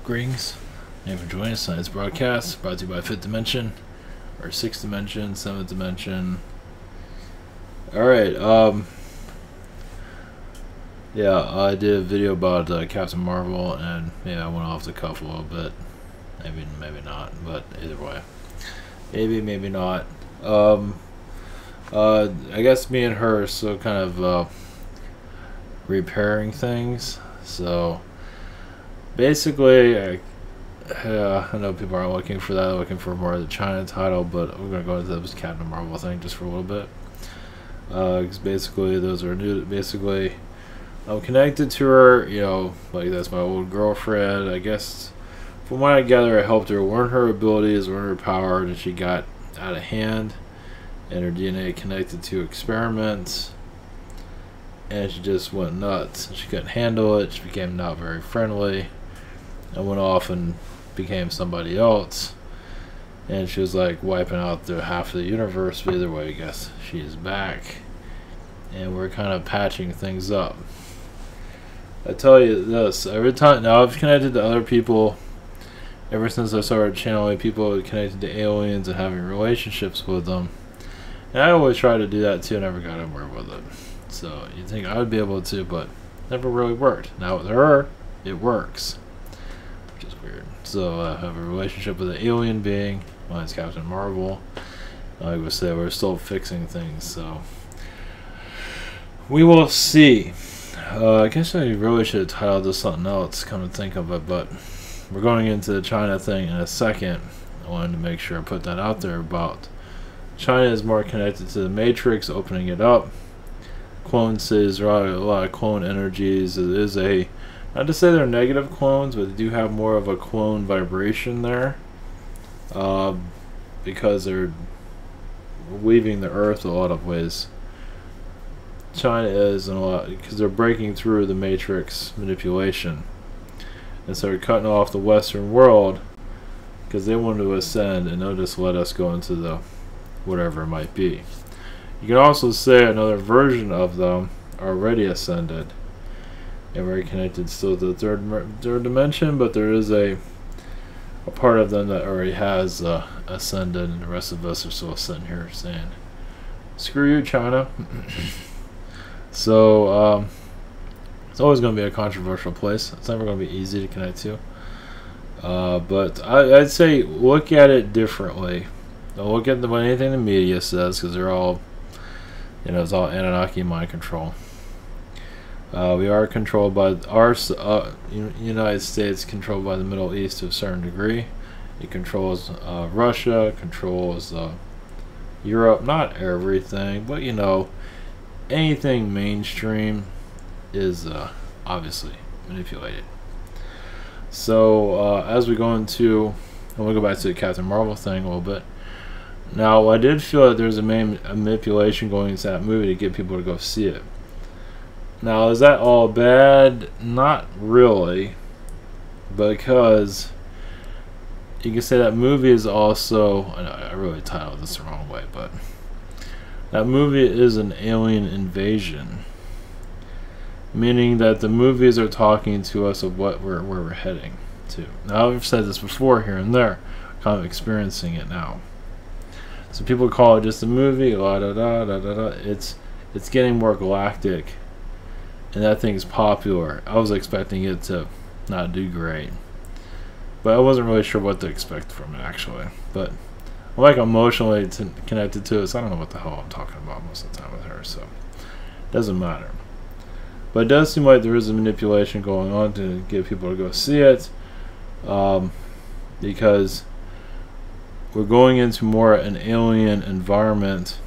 Greetings. Thank you for joining us tonight's broadcast, brought to you by Fifth Dimension, or Sixth Dimension, Seventh Dimension. Alright, yeah, I did a video about Captain Marvel, and maybe I went off the cuff a little bit. Maybe not, but either way. Maybe not. I guess me and her are still kind of repairing things. So basically, I know people aren't looking for that, they're looking for more of the China title, but we're going to go into this Captain Marvel thing just for a little bit. Because basically, those are new. Basically, I'm connected to her, you know, like that's my old girlfriend. I guess from what I gather, I helped her learn her abilities, learn her power, and she got out of hand, and her DNA connected to experiments, and she just went nuts. She couldn't handle it. She became not very friendly, and went off and became somebody else. And she was like wiping out the half of the universe. But either way, I guess she is back, and we're kind of patching things up. I tell you this, every time now I've connected to other people. Ever since I started channeling people connected to aliens and having relationships with them. And I always try to do that too, never got anywhere with it. So you'd think I would be able to, but never really worked. Now with her, it works. Which is weird. So I have a relationship with an alien being. Mine's Captain Marvel. Like I said, we're still fixing things, so we will see. I guess I really should have titled this something else, come to think of it, but we're going into the China thing in a second. I wanted to make sure I put that out there about China is more connected to the Matrix, opening it up. Clone says there are a lot of clone energies. It is a, not to say they're negative clones, but they do have more of a clone vibration there. Because they're weaving the earth a lot of ways. China is in a lot, because they're breaking through the Matrix manipulation. And so they're cutting off the Western world because they want to ascend, and they'll just let us go into the whatever it might be. You can also say another version of them already ascended, and very connected still to the third dimension, but there is a part of them that already has ascended, and the rest of us are still sitting here saying, screw you, China. So, it's always going to be a controversial place. It's never going to be easy to connect to. But I'd say look at it differently. Don't look at what anything the media says, because they're all, you know, it's all Anunnaki mind control. We are controlled by our United States, controlled by the Middle East to a certain degree. It controls Russia, controls Europe. Not everything, but you know, anything mainstream is obviously manipulated. So as we go into, and we'll go back to the Captain Marvel thing a little bit. Now I did feel that there's a manipulation going into that movie to get people to go see it. Now is that all bad? Not really, because you can say that movie is also, I really titled this the wrong way, but that movie is an alien invasion. Meaning that the movies are talking to us of where we're heading to. Now I've said this before here and there, kind of experiencing it now. So people call it just a movie, la da da da da da. It's getting more galactic, and that thing's popular. I was expecting it to not do great, but I wasn't really sure what to expect from it actually. But I'm like emotionally connected to it, so I don't know what the hell I'm talking about most of the time with her, so it doesn't matter. But it does seem like there is a manipulation going on to get people to go see it, because we're going into more an alien environment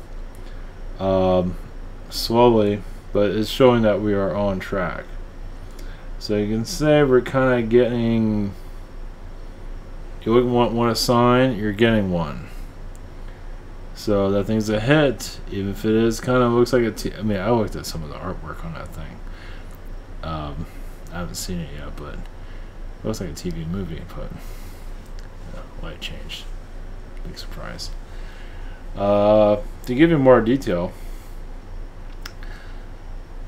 slowly, but it's showing that we are on track. So you can say we're kind of getting, you want a sign, you're getting one. So that thing's a hit, even if it is kind of looks like I mean, I looked at some of the artwork on that thing. I haven't seen it yet, but it looks like a TV movie, but light changed. Big surprise. To give you more detail,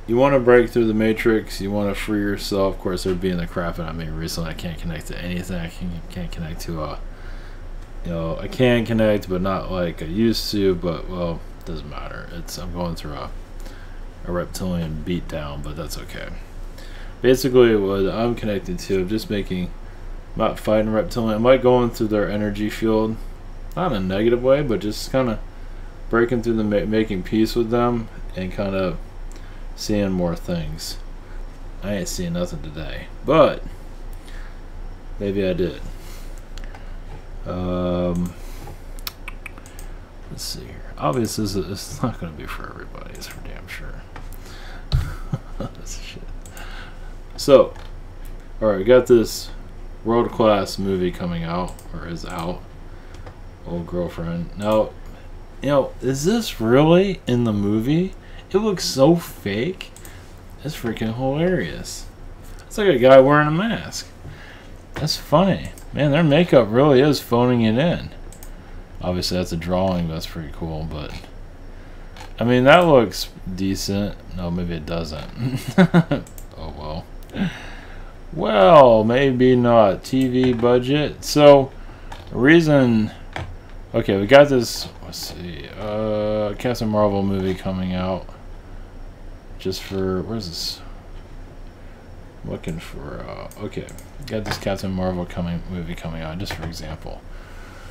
you want to break through the matrix. You want to free yourself. Of course, they're being the crap out of me recently. I can't connect to anything. I can't connect to I can connect, but not like I used to. But well, it doesn't matter. I'm going through a reptilian beatdown, but that's okay. Basically, what I'm connected to, just not fighting reptilian. I'm like going through their energy field, not in a negative way, but just kind of breaking through making peace with them, and kind of seeing more things. I ain't seeing nothing today, but maybe I did. Let's see here. Obviously, it's not going to be for everybody. It's for damn sure. That's shit. So, alright, we got this world-class movie coming out, or is out. Old Girlfriend. Now, is this really in the movie? It looks so fake. It's freaking hilarious. It's like a guy wearing a mask. That's funny. Man, their makeup really is phoning it in. Obviously, that's a drawing. That's pretty cool, but I mean, that looks decent. No, maybe it doesn't. Oh, well. Well, maybe not. TV budget. So, the reason... Okay, we got this... Let's see. Captain Marvel movie coming out. Just for... Where's this? I'm looking for... okay. Got this Captain Marvel movie coming out, just for example.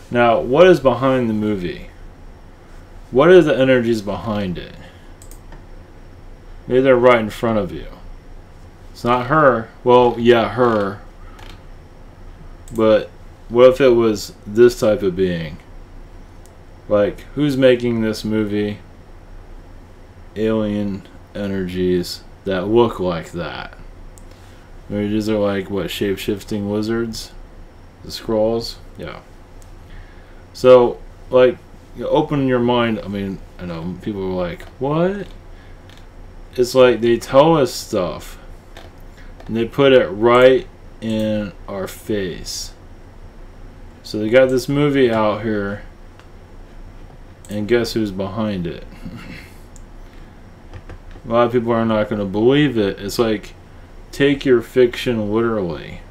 Now, what is behind the movie? What are the energies behind it? Maybe they're right in front of you. It's not her. Well, yeah, her. But what if it was this type of being? Like, who's making this movie? Alien energies that look like that. Maybe these are like, what, shape-shifting lizards? The Skrulls? Yeah. So, like, open your mind. I mean, I know people are like, what? It's like they tell us stuff and they put it right in our face. So they got this movie out here, and guess who's behind it? A lot of people are not going to believe it. It's like, take your fiction literally.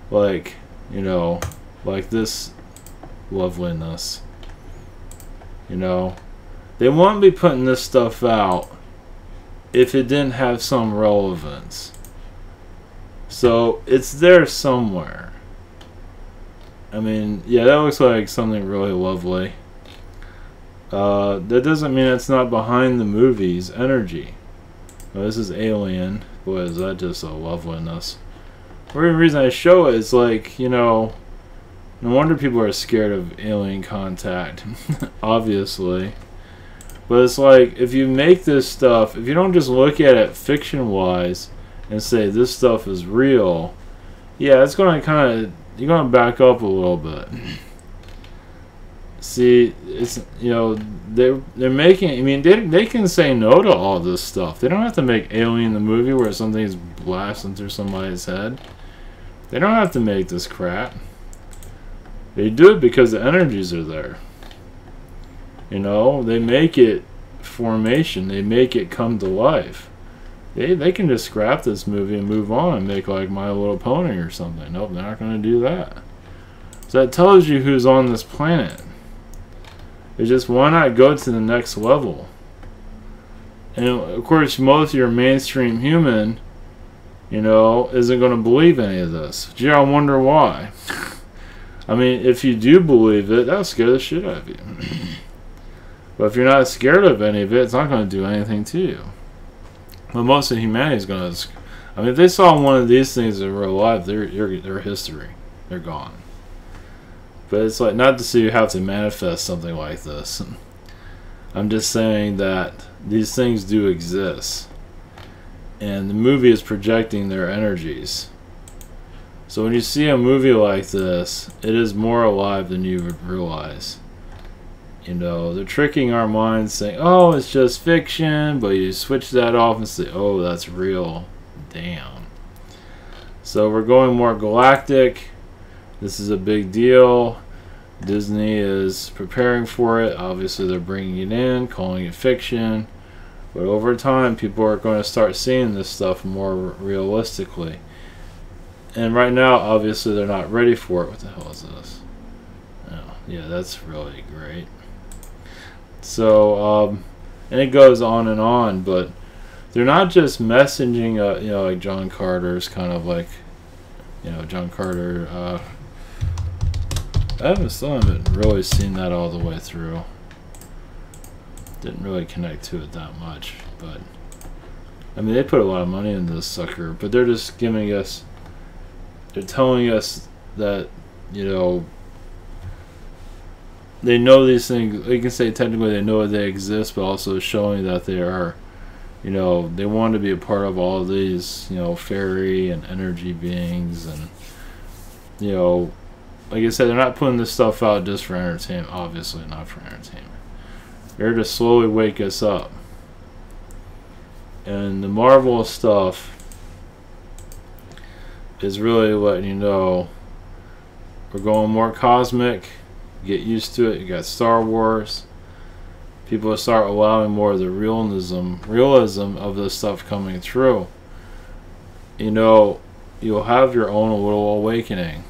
Like, like this loveliness. They wouldn't be putting this stuff out if it didn't have some relevance. So it's there somewhere. I mean, yeah, that looks like something really lovely. That doesn't mean it's not behind the movie's energy. Well, this is Alien. Boy, is that just a loveliness. The reason I show it is like, no wonder people are scared of alien contact. Obviously. But it's like, if you make this stuff, if you don't just look at it fiction-wise and say this stuff is real, yeah, it's going to kind of, you're going to back up a little bit. See, it's, they're making, I mean, they can say no to all this stuff. They don't have to make Alien the movie where something's blasting through somebody's head. They don't have to make this crap. They do it because the energies are there. They make it formation. They make it come to life. They can just scrap this movie and move on and make like My Little Pony or something. Nope, they're not going to do that. So that tells you who's on this planet. It's just, why not go to the next level? And of course, most of your mainstream human, isn't going to believe any of this. Gee, I wonder why. I mean, if you do believe it, that'll scare the shit out of you. But if you're not scared of any of it, it's not going to do anything to you. But most of humanity is going to... I mean, if they saw one of these things in real life, they're history. They're gone. But it's like, not to say you have to manifest something like this. I'm just saying that these things do exist. And the movie is projecting their energies. So when you see a movie like this, it is more alive than you would realize. They're tricking our minds saying, oh, it's just fiction, but you switch that off and say, oh, that's real. Damn. So we're going more galactic. This is a big deal. Disney is preparing for it. Obviously, they're bringing it in, calling it fiction. But over time, people are going to start seeing this stuff more realistically. And right now, obviously, they're not ready for it. What the hell is this? Oh, yeah, that's really great. So, and it goes on, but they're not just messaging, you know, like John Carter's kind of like, you know, John Carter. I still haven't really seen that all the way through. Didn't really connect to it that much, but I mean, they put a lot of money into this sucker, but they're just giving us, they're telling us that, you know, they know these things. You can say technically they know they exist, but also showing that they are, you know, they want to be a part of all of these, you know, fairy and energy beings, and, you know, like I said, they're not putting this stuff out just for entertainment. Obviously not for entertainment. They're to slowly wake us up. And the Marvel stuff is really letting you know we're going more cosmic. Get used to it. You got Star Wars. People start allowing more of the realism of this stuff coming through. You know, you'll have your own little awakening.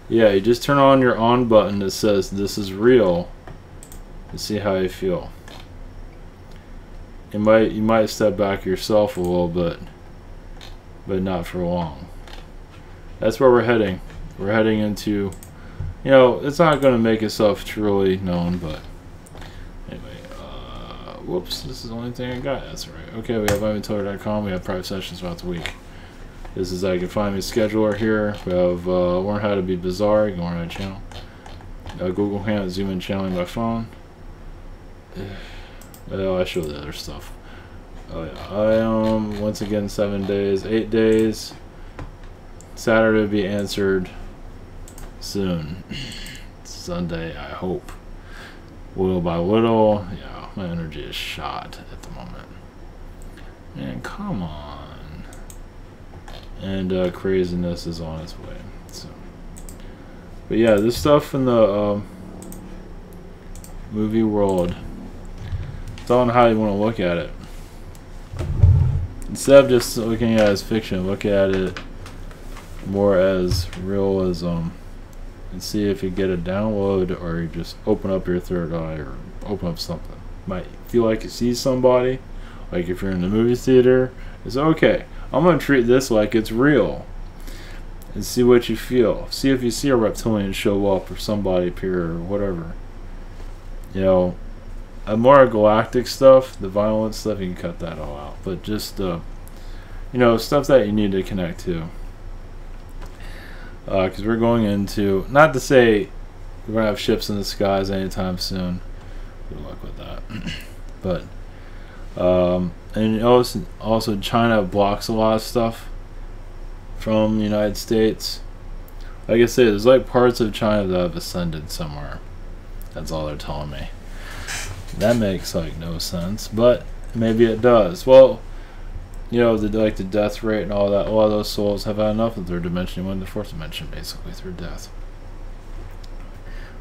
Yeah, you just turn on your on button that says this is real and see how you feel. You might step back yourself a little bit, but not for long. That's where we're heading. We're heading into, you know, it's not going to make itself truly known, but anyway, whoops, this is the only thing I got. That's right. Okay, we have inventory.com. We have private sessions throughout the week. This is how you can find me, scheduler here. We have learn how to be bizarre. You can learn how to channel. Google Hangout, zoom in channeling by phone. Oh, I showed the other stuff. Oh yeah, I am once again 7 days, 8 days. Saturday will be answered soon. Sunday, I hope. Little by little. Yeah, my energy is shot at the moment. Man, come on. And craziness is on its way. So, but yeah, this stuff in the movie world, it's all on how you want to look at it. Instead of just looking at it as fiction, look at it more as realism, and see if you get a download, or you just open up your third eye, or open up something. Might feel like you see somebody, like if you're in the movie theater. It's okay, I'm going to treat this like it's real, and see what you feel. See if you see a reptilian show up, or somebody appear, or whatever. You know, more galactic stuff, the violent stuff, you can cut that all out. But just, you know, stuff that you need to connect to. Because we're going into, not to say we're going to have ships in the skies anytime soon. Good luck with that. But, and also China blocks a lot of stuff from the United States. Like I say, there's like parts of China that have ascended somewhere. That's all they're telling me. That makes like no sense, but maybe it does. Well, you know, like the death rate and all that, a lot of those souls have had enough of their dimension, went to the fourth dimension basically through death.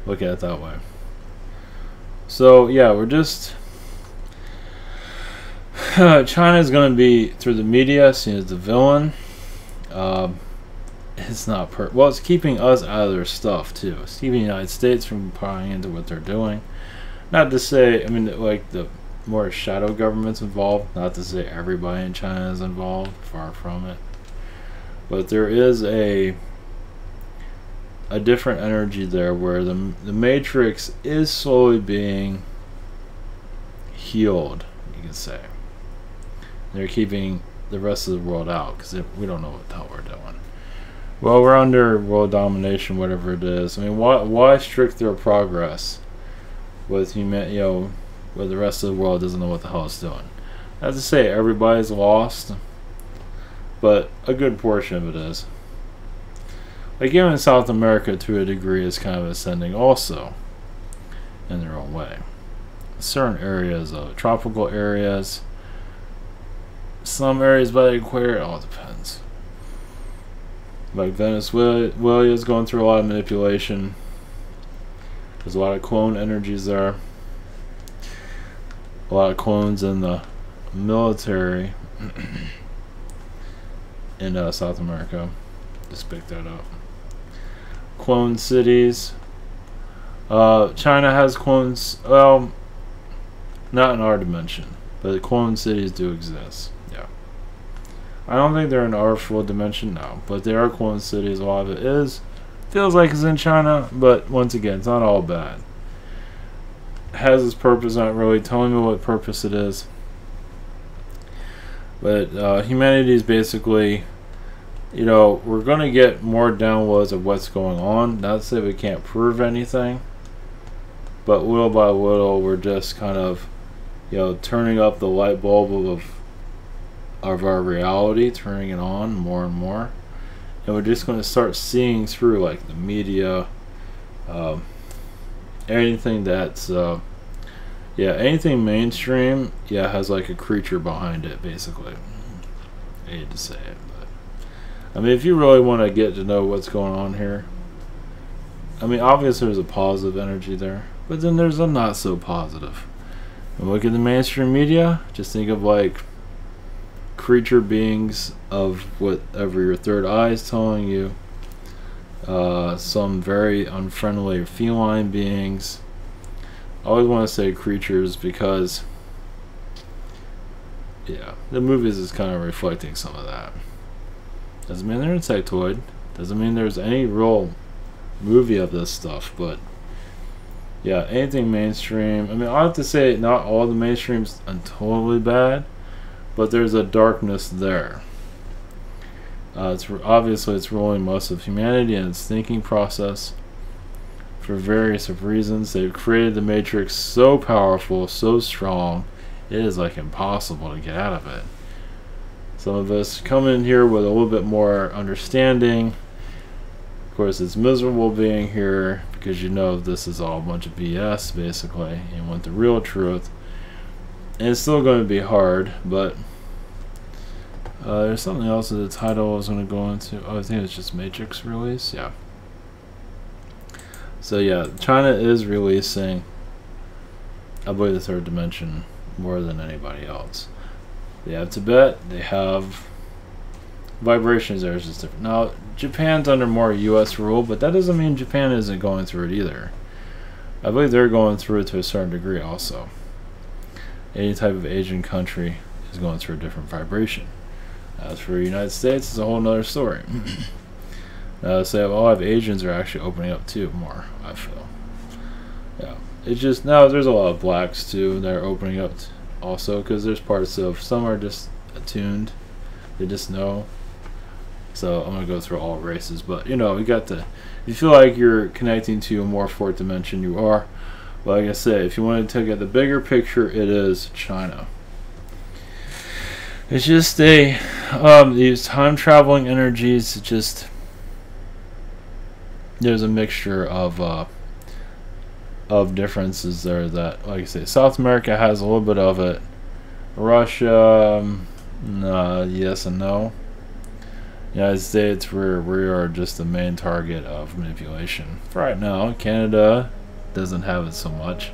Look at it that way. So yeah, we're just China's going to be, through the media, seen as the villain. It's not well, it's keeping us out of their stuff too. It's keeping the United States from prying into what they're doing. Not to say, I mean, like the more shadow governments involved. Not to say everybody in China is involved. Far from it. But there is a different energy there, where the matrix is slowly being healed, you can say. They're keeping the rest of the world out because we don't know what the hell we're doing. Well, we're under world domination, whatever it is. I mean, why restrict their progress with human, you know, where the rest of the world doesn't know what the hell it's doing? Not to say everybody's lost, but a good portion of it is. Like even in South America, to a degree, is kind of ascending also, in their own way. Certain areas, tropical areas, some areas by the equator, it all depends. Like Venezuela is going through a lot of manipulation. There's a lot of clone energies there. a lot of clones in the military in South America. Just pick that up. Clone cities. China has clones. Well, not in our dimension, but clone cities do exist. Yeah. I don't think they're in our full dimension now, but they are clone cities. A lot of it feels like it's in China, but once again, it's not all bad. It has its purpose, not really telling me what purpose it is. But humanity is basically, we're going to get more downloads of what's going on. Not to say we can't prove anything, but little by little, we're just kind of, turning up the light bulb of our reality, turning it on more and more. And we're just going to start seeing through, like, the media, anything that's, anything mainstream, has like a creature behind it, basically. I hate to say it, but I mean, if you really want to get to know what's going on here, I mean, obviously there's a positive energy there, but then there's a not so positive. And look at the mainstream media, just think of like creature beings of whatever your third eye is telling you, some very unfriendly feline beings. I always want to say creatures because, the movies is kind of reflecting some of that. Doesn't mean they're insectoid. Doesn't mean there's any real movie of this stuff, but anything mainstream. I mean, I have to say, not all the mainstream's totally bad, but there's a darkness there. It's ruling most of humanity and its thinking process. For various reasons, they've created the Matrix so powerful, so strong, it is like impossible to get out of it. Some of us come in here with a little bit more understanding. Of course, it's miserable being here because this is all a bunch of BS, basically. You want the real truth. And it's still going to be hard, but there's something else in the title I was going to go into. Oh, I think it's just Matrix release. Yeah. So China is releasing, I believe, the third dimension more than anybody else. They have Tibet, they have vibrations there is just different. Now, Japan's under more US rule, but that doesn't mean Japan isn't going through it either. I believe they're going through it to a certain degree also. Any type of Asian country is going through a different vibration. As for the United States, it's a whole nother story. So a lot of Asians are actually opening up too more, I feel. It's just, now there's a lot of blacks too that are opening up also, because there's parts of, some are just attuned, they just know. So I'm going to go through all races, but we got if you feel like you're connecting to a more fourth dimension, you are. But like I say, if you want to take at the bigger picture, it is China. It's just these time traveling energies, there's a mixture of differences there that, like I say, South America has a little bit of it. Russia, yes and no. United States, we are just the main target of manipulation. For right now, Canada doesn't have it so much.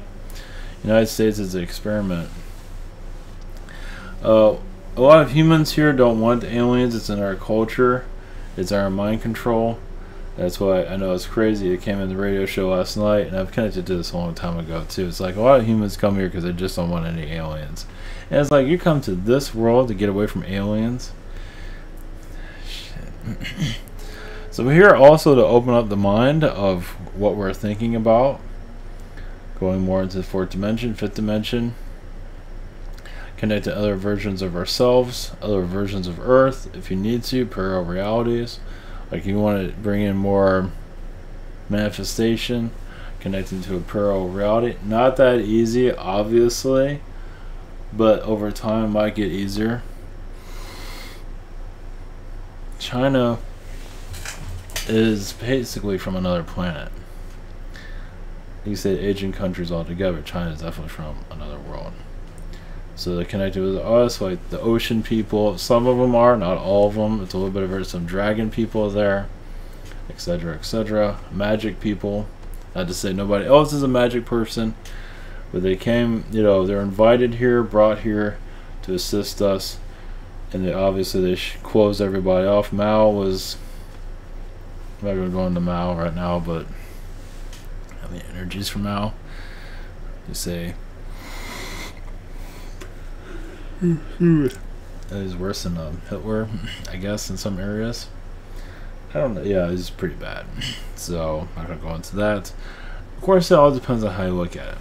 United States is an experiment. A lot of humans here don't want aliens. It's in our culture. It's our mind control. That's why I know it's crazy. It came in the radio show last night, and I've connected to this a long time ago too. It's like a lot of humans come here because they just don't want any aliens. And it's like, you come to this world to get away from aliens? Shit. So we're here also to open up the mind of what we're thinking about. Going more into the fourth dimension, fifth dimension. Connect to other versions of ourselves, other versions of Earth, if you need to, parallel realities. Like you want to bring in more manifestation, connecting to a parallel reality. Not that easy, obviously, but over time it might get easier. China is basically from another planet. You say Asian countries altogether, China is definitely from another world. So they're connected with us, like the ocean people. Some of them are, not all of them. It's a little bit of some dragon people there, etc., etc. Magic people. Not to say nobody else is a magic person, But they came, you know, they're invited here, brought here to assist us, and they obviously closed everybody off. Mao was, I'm not going to go into Mao right now, but I mean, energies from Mao. You say that is worse than Hitler, I guess, in some areas. I don't know. Yeah, it's pretty bad. So I'm not going to go into that. Of course, it all depends on how you look at it.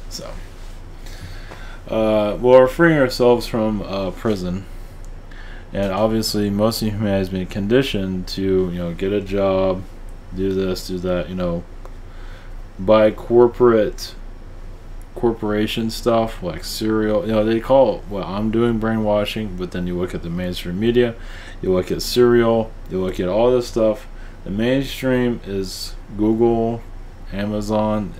So, well, we're freeing ourselves from prison, and obviously, most of humanity has been conditioned to, you know, get a job, do this, do that, you know, by corporation stuff like cereal. You know, they call it, well, I'm doing brainwashing, but then you look at the mainstream media, you look at cereal, you look at all this stuff. The mainstream is Google, Amazon.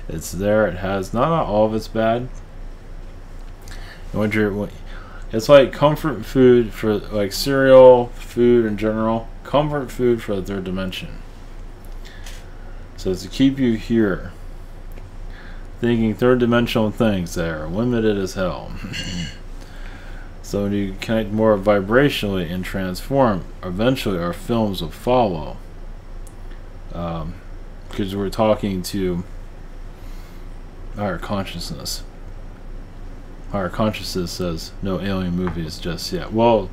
It's there. It has not all of it's bad. It's like comfort food for like cereal, food in general. Comfort food for the third dimension. So it's to keep you here, thinking third dimensional things that are limited as hell. So when you connect more vibrationally and transform, eventually our films will follow. Because we're talking to higher consciousness. Higher consciousness says no alien movies just yet. Well,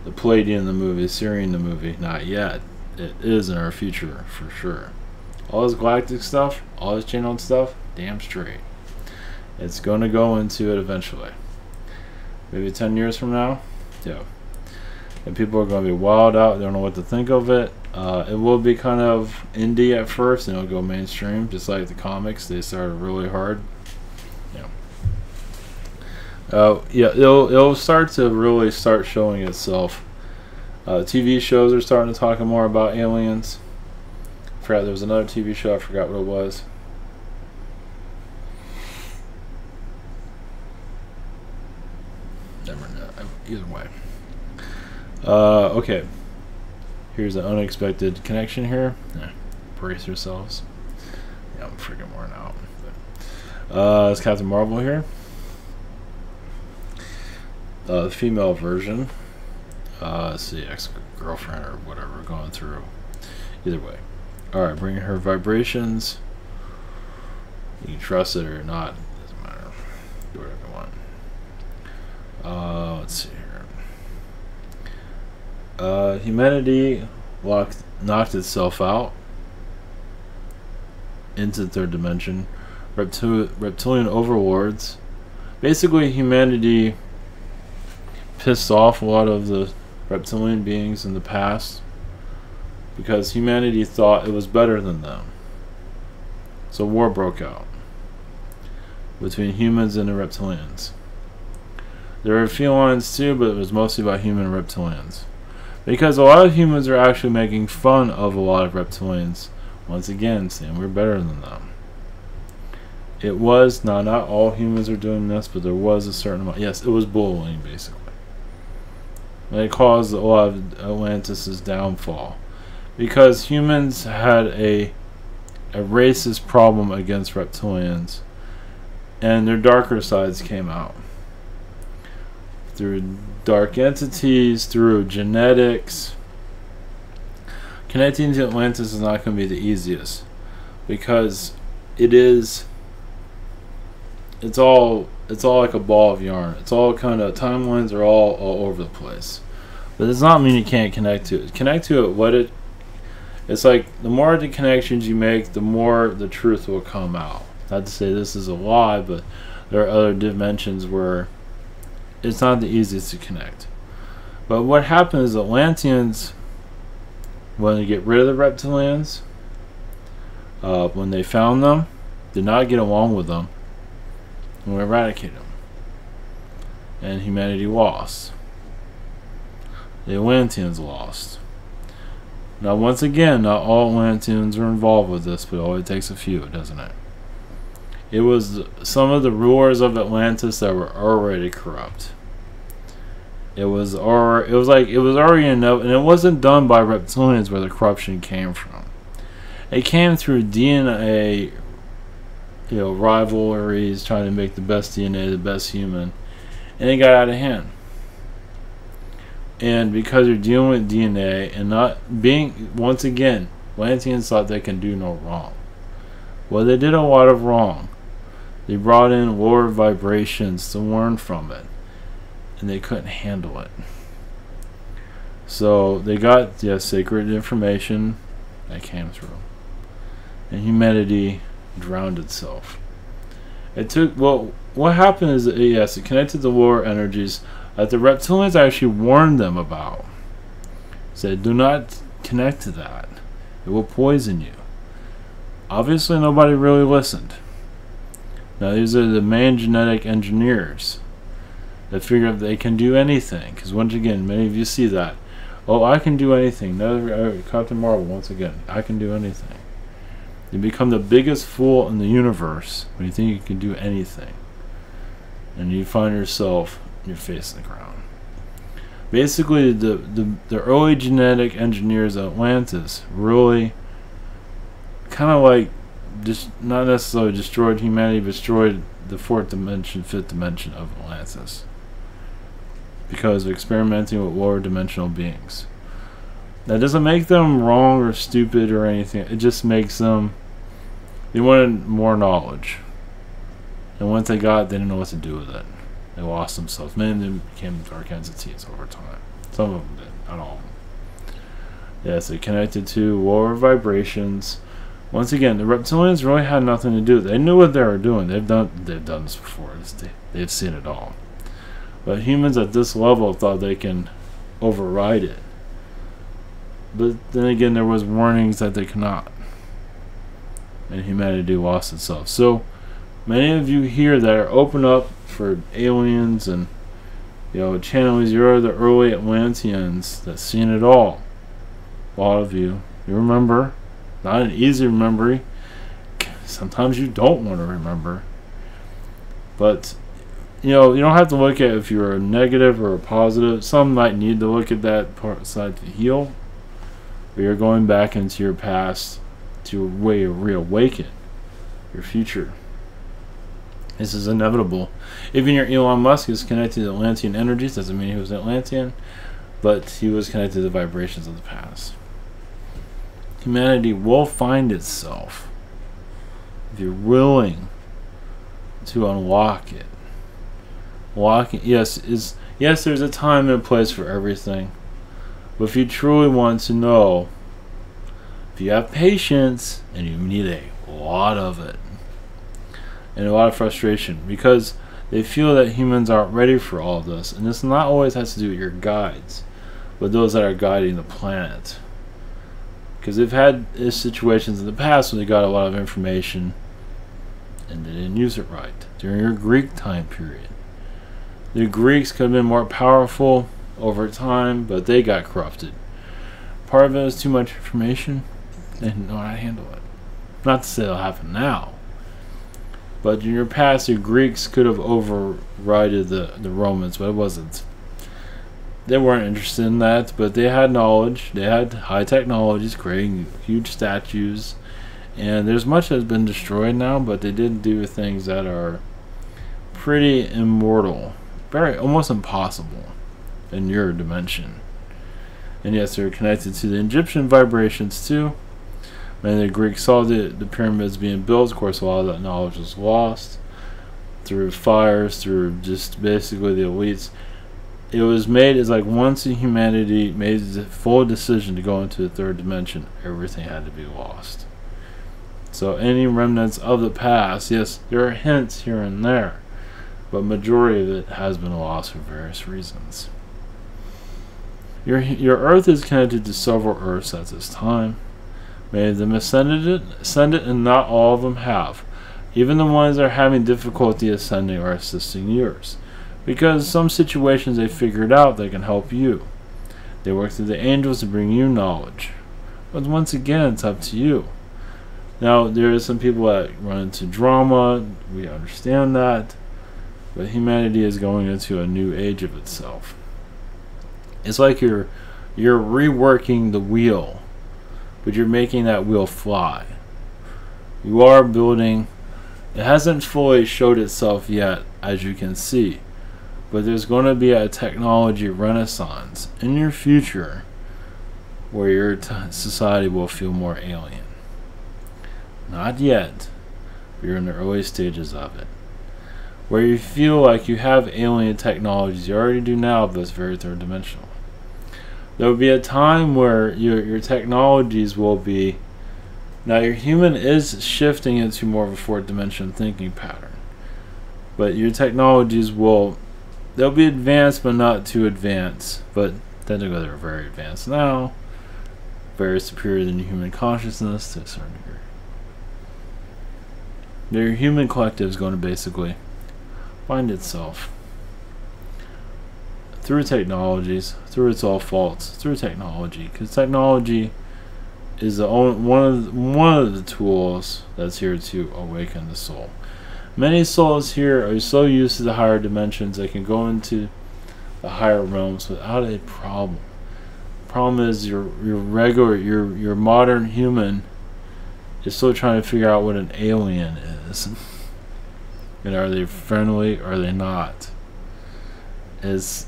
the Palladian the movie, Syrian the movie, not yet. It is in our future for sure. All this galactic stuff, all this channeled stuff, damn straight. It's going to go into it eventually. Maybe 10 years from now. Yeah. And people are going to be wild out. They don't know what to think of it. It will be kind of indie at first, and it'll go mainstream, just like the comics. They started really hard. Yeah, it'll start to really start showing itself. TV shows are starting to talk more about aliens. I forgot there was another TV show. I forgot what it was. Never know. Either way. Okay. Here's an unexpected connection here. Brace yourselves. Yeah, I'm freaking worn out. It's Captain Marvel here. The female version. Let's see, ex-girlfriend or whatever, going through. Either way. Alright, bring her vibrations. You can trust it or not. Doesn't matter. Do whatever you want. Let's see here. Humanity knocked itself out into the third dimension. Reptilian overlords. Basically, humanity pissed off a lot of the reptilian beings in the past because humanity thought it was better than them. So war broke out between humans and the reptilians. There were felines too, but it was mostly about human and reptilians. Because a lot of humans are actually making fun of a lot of reptilians. Once again, saying we're better than them. It was, not all humans are doing this, but there was a certain amount. Yes, it was bullying, basically. And it caused a lot of Atlantis' downfall. Because humans had a racist problem against reptilians. And their darker sides came out. Through dark entities, through genetics. Connecting to Atlantis is not going to be the easiest. Because it's all like a ball of yarn. It's all kind of, timelines are all over the place. But it does not mean you can't connect to it. Connect to it, it's like the more the connections you make, the more the truth will come out. Not to say this is a lie, but there are other dimensions where it's not the easiest to connect. But what happens is Atlanteans, when they get rid of the reptilians, when they found them, did not get along with them and eradicate them. And humanity lost. The Atlanteans lost. Now once again, not all Atlanteans are involved with this, but it only takes a few, doesn't it? It was some of the rulers of Atlantis that were already corrupt. It was already enough, and it wasn't done by reptilians where the corruption came from. It came through DNA rivalries, trying to make the best DNA, the best human, and it got out of hand. And because you're dealing with DNA and not being, once again, Atlanteans thought they can do no wrong. Well, they did a lot of wrong. They brought in lower vibrations to learn from it, and they couldn't handle it. So they got sacred information that came through, and humanity drowned itself. It took, well, what happened is that, yes, it connected to lower energies that the reptilians actually warned them about. Said, do not connect to that. It will poison you. Obviously, nobody really listened. Now, these are the main genetic engineers that figure out they can do anything. Because once again, many of you see that. Oh, I can do anything. Captain Marvel, once again, I can do anything. You become the biggest fool in the universe when you think you can do anything. And you find yourself your face in the ground. Basically, the early genetic engineers of Atlantis really kind of like just not necessarily destroyed humanity, but destroyed the fourth dimension, fifth dimension of Atlantis because of experimenting with lower dimensional beings. That doesn't make them wrong or stupid or anything. It just makes them, they wanted more knowledge, and once they got it, they didn't know what to do with it. They lost themselves. Many of them became dark entities over time. Some of them did, not all of them. Yes, they connected to lower vibrations. Once again, the reptilians really had nothing to do with it. They knew what they were doing. They've done this before. They've seen it all. But humans at this level thought they can override it. But then again, there was warnings that they cannot. And humanity lost itself. So many of you here that are open up for aliens and channelings, you're the early Atlanteans that's seen it all. A lot of you remember. Not an easy memory. Sometimes you don't want to remember. But you don't have to look at if you're a negative or a positive. Some might need to look at that part side to heal. But you're going back into your past to reawaken your future. This is inevitable. Even your Elon Musk is connected to Atlantean energies. Doesn't mean he was an Atlantean, but he was connected to the vibrations of the past. Humanity will find itself if you're willing to unlock it. Yes, there's a time and a place for everything. But if you truly want to know, if you have patience, and you need a lot of it, and a lot of frustration, because they feel that humans aren't ready for all of this. And this not always has to do with your guides, but those that are guiding the planet. Because they've had situations in the past where they got a lot of information and they didn't use it right. During your Greek time period, the Greeks could have been more powerful over time, but they got corrupted. Part of it was too much information. They didn't know how to handle it. Not to say it'll happen now, but in your past, the Greeks could have overridden the Romans, but it wasn't. They weren't interested in that, but they had knowledge. They had high technologies, creating huge statues, and there's much that's been destroyed now, but they did do things that are pretty immortal, very almost impossible in your dimension. And yes, they're connected to the Egyptian vibrations too. When the Greeks saw the pyramids being built, of course, a lot of that knowledge was lost through fires, through just basically the elites. It was made as like once humanity made the full decision to go into the third dimension, everything had to be lost. So any remnants of the past, yes, there are hints here and there, but majority of it has been lost for various reasons. Your Earth is connected to several Earths at this time. Many of them ascended, and not all of them have. Even the ones that are having difficulty ascending are assisting yours, because some situations they figured out that can help you. They work through the angels to bring you knowledge. But once again, it's up to you. Now, there are some people that run into drama. We understand that. But humanity is going into a new age of itself. It's like you're reworking the wheel, but you're making that wheel fly. You are building It hasn't fully showed itself yet, as you can see, but there's going to be a technology renaissance in your future where your society will feel more alien. Not yet, but you're in the early stages of it. Where you feel like you have alien technologies, you already do now, but it's very third dimensional. There will be a time where your technologies will be... Now your human is shifting into more of a fourth dimension thinking pattern. But your technologies will... They'll be advanced, but not too advanced. But technically they're very advanced now. Very superior than human consciousness to a certain degree. Your human collective is going to basically find itself through technologies, through its all faults, through technology, because technology is one of the tools that's here to awaken the soul. Many souls here are so used to the higher dimensions they can go into the higher realms without a problem. The problem is your modern human is still trying to figure out what an alien is. And are they friendly or are they not? It's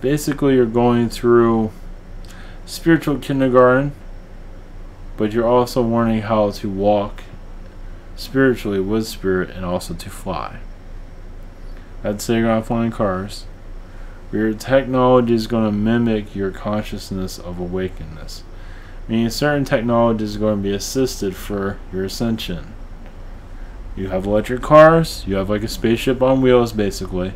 basically you're going through spiritual kindergarten, but you're also learning how to walk spiritually with spirit and also to fly. I'd say you're not flying cars. Your technology is going to mimic your consciousness of awakeness. Meaning certain technology is going to be assisted for your ascension. You have electric cars, you have like a spaceship on wheels basically.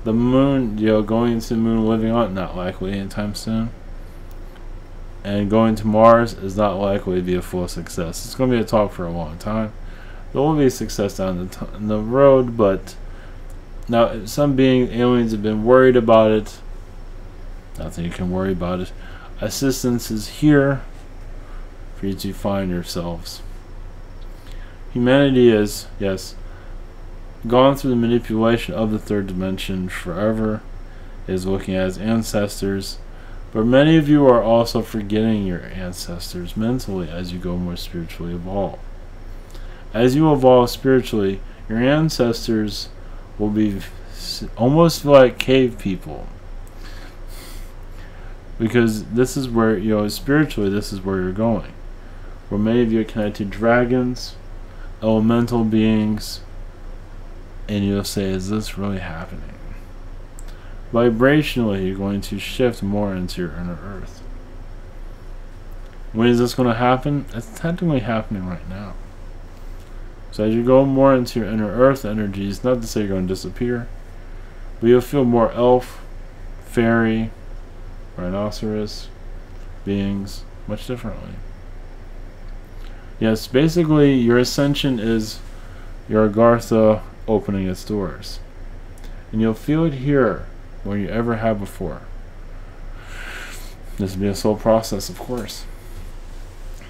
The moon, going to the moon, living on it, not likely anytime soon. And going to Mars is not likely to be a full success. It's going to be a talk for a long time. There will be a success down the road, but now some aliens have been worried about it. Nothing you can worry about it. Assistance is here for you to find yourselves. Humanity is, yes, gone through the manipulation of the third dimension forever, is looking at its ancestors, but many of you are also forgetting your ancestors mentally as you go more spiritually evolve. As you evolve spiritually, your ancestors will be almost like cave people, because this is where, spiritually this is where you're going, where many of you are connected to dragons, elemental beings, and you'll say, is this really happening? Vibrationally, you're going to shift more into your inner earth. When is this going to happen? It's technically happening right now. So as you go more into your inner earth energies, not to say you're going to disappear, but you'll feel more elf, fairy, rhinoceros beings much differently. Yes, basically your ascension is your Agartha opening its doors. And you'll feel it here more than you ever have before. This will be a slow process, of course.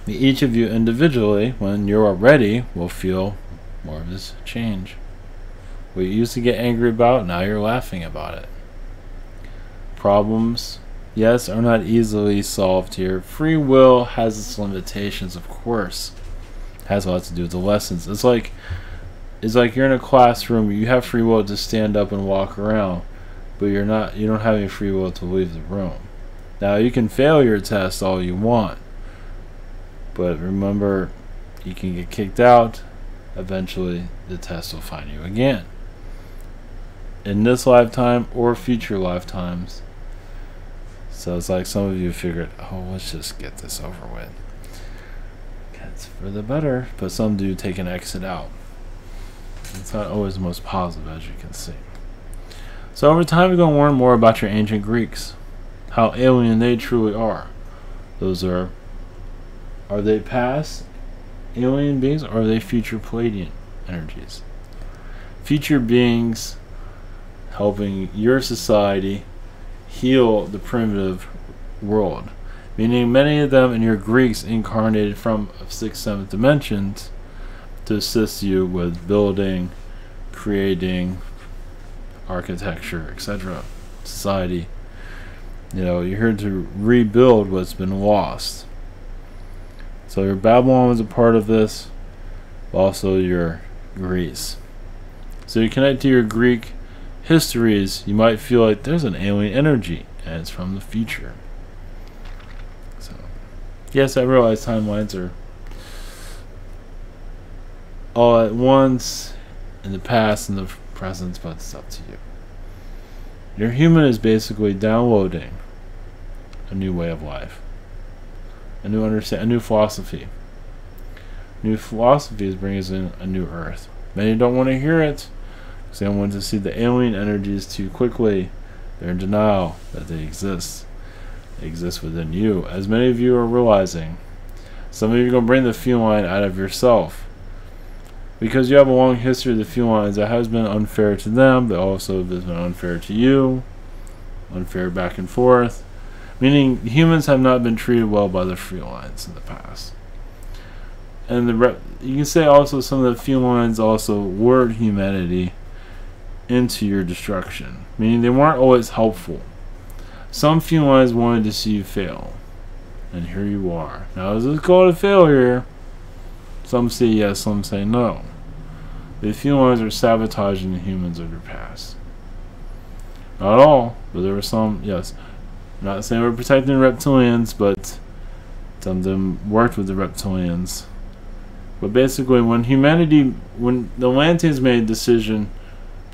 Each of you individually, when you are ready, will feel more of this change. What you used to get angry about, now you're laughing about it. Problems, yes, are not easily solved here. Free will has its limitations, of course. It has a lot to do with the lessons. It's like you're in a classroom, you have free will to stand up and walk around, but you don't have any free will to leave the room. Now you can fail your test all you want, but remember, you can get kicked out. Eventually the test will find you again, in this lifetime or future lifetimes. So it's like some of you figured, oh, let's just get this over with. It's for the better, but some do take an exit out. It's not always the most positive, as you can see. So over time, we're going to learn more about your ancient Greeks, how alien they truly are. Are they past alien beings, or are they future Palladian energies? Future beings helping your society heal the primitive world. Meaning many of them in your Greeks incarnated from 6th, 7th dimensions to assist you with building, creating, architecture, etc. Society. You're here to rebuild what's been lost. So your Babylon was a part of this. Also your Greece. So you connect to your Greek histories, you might feel like there's an alien energy, and it's from the future. So, yes, I realize timelines are all at once, in the past and the present, but it's up to you. Your human is basically downloading a new way of life, a new philosophy. New philosophy is bringing us in a new Earth. Many don't want to hear it because they don't want to see the alien energies too quickly. They're in denial that they exist. They exist within you. As many of you are realizing, some of you are going to bring the feline out of yourself. Because you have a long history of the felines that has been unfair to them, but also has been unfair to you. Unfair back and forth. Meaning humans have not been treated well by the felines in the past. And you can say also some of the felines also lured humanity into your destruction. Meaning they weren't always helpful. Some felines wanted to see you fail. And here you are. Now is this called a failure? Some say yes, some say no. The felines are sabotaging the humans of their past. Not all, but there were some, yes. I'm not saying we're protecting reptilians, but some of them worked with the reptilians. But basically, when the Atlanteans made a decision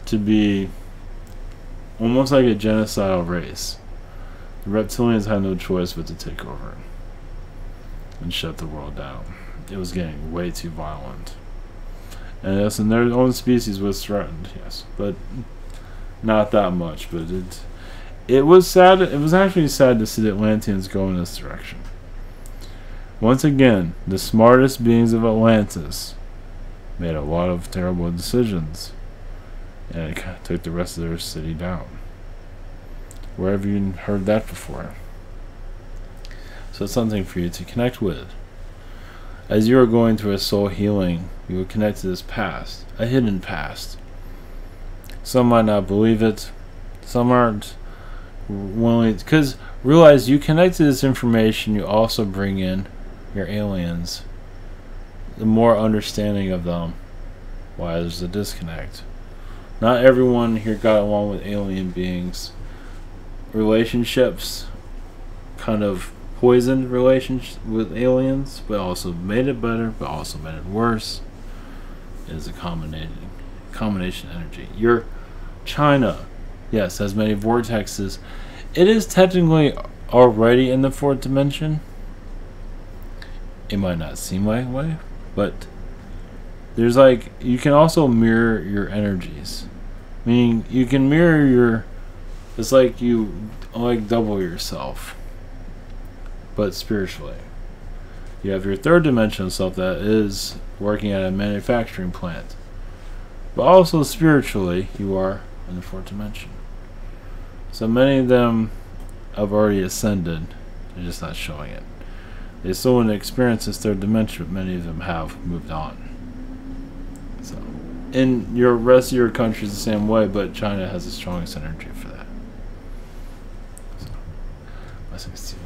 to be almost like a genocidal race, the reptilians had no choice but to take over and shut the world down. It was getting way too violent. And yes, and their own species was threatened, yes. But not that much. But it was sad. It was actually sad to see the Atlanteans go in this direction. Once again, the smartest beings of Atlantis made a lot of terrible decisions. And it kind of took the rest of their city down. Where have you heard that before? So it's something for you to connect with. As you are going through a soul healing, you will connect to this past, a hidden past. Some might not believe it. Some aren't willing. Because realize you connect to this information, you also bring in your aliens. The more understanding of them, why there's a disconnect. Not everyone here got along with alien beings. Relationships kind of poisoned relationships with aliens, but also made it better, but also made it worse. It is a combination energy. Your China, yes, has many vortexes. It is technically already in the fourth dimension. It might not seem that way, but there's like, you can also mirror your energies. Meaning, you can mirror your, it's like you like double yourself, but spiritually. You have your third dimensional self that is working at a manufacturing plant. But also spiritually, you are in the fourth dimension. So many of them have already ascended. They're just not showing it. They still want to experience this third dimension, but many of them have moved on. So, in your rest of your country is the same way, but China has the strongest energy for that. So, blessings to you.